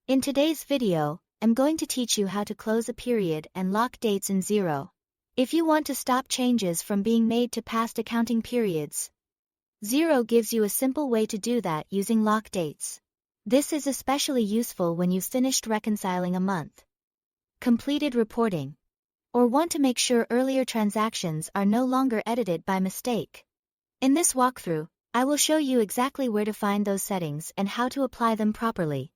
In today's video, I'm going to teach you how to close a period and lock dates in Xero. If you want to stop changes from being made to past accounting periods, Xero gives you a simple way to do that using lock dates. This is especially useful when you've finished reconciling a month, completed reporting, or want to make sure earlier transactions are no longer edited by mistake. In this walkthrough, I will show you exactly where to find those settings and how to apply them properly.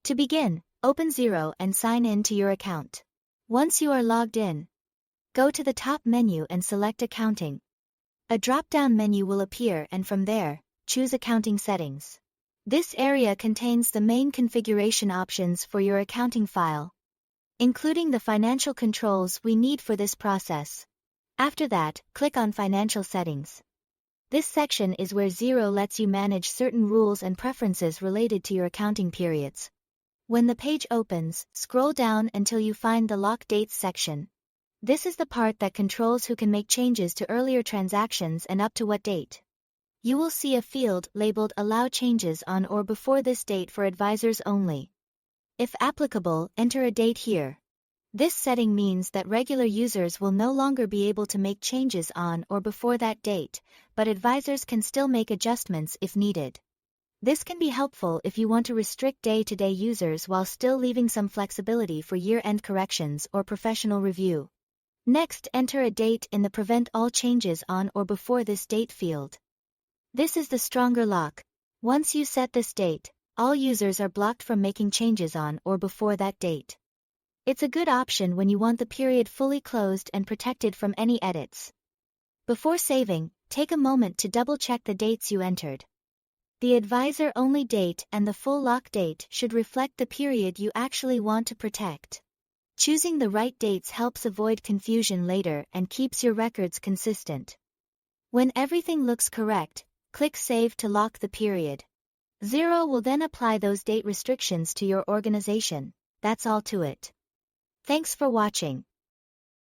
To begin, open Xero and sign in to your account. Once you are logged in, go to the top menu and select Accounting. A drop-down menu will appear and from there, choose Accounting Settings. This area contains the main configuration options for your accounting file, including the financial controls we need for this process. After that, click on Financial Settings. This section is where Xero lets you manage certain rules and preferences related to your accounting periods. When the page opens, scroll down until you find the Lock Dates section. This is the part that controls who can make changes to earlier transactions and up to what date. You will see a field labeled Allow Changes on or before this date for advisors only. If applicable, enter a date here. This setting means that regular users will no longer be able to make changes on or before that date, but advisors can still make adjustments if needed. This can be helpful if you want to restrict day-to-day users while still leaving some flexibility for year-end corrections or professional review. Next, enter a date in the Prevent All Changes on or before this date field. This is the stronger lock. Once you set this date, all users are blocked from making changes on or before that date. It's a good option when you want the period fully closed and protected from any edits. Before saving, take a moment to double-check the dates you entered. The advisor-only date and the full lock date should reflect the period you actually want to protect. Choosing the right dates helps avoid confusion later and keeps your records consistent. When everything looks correct, click Save to lock the period. Xero will then apply those date restrictions to your organization. That's all to it. Thanks for watching.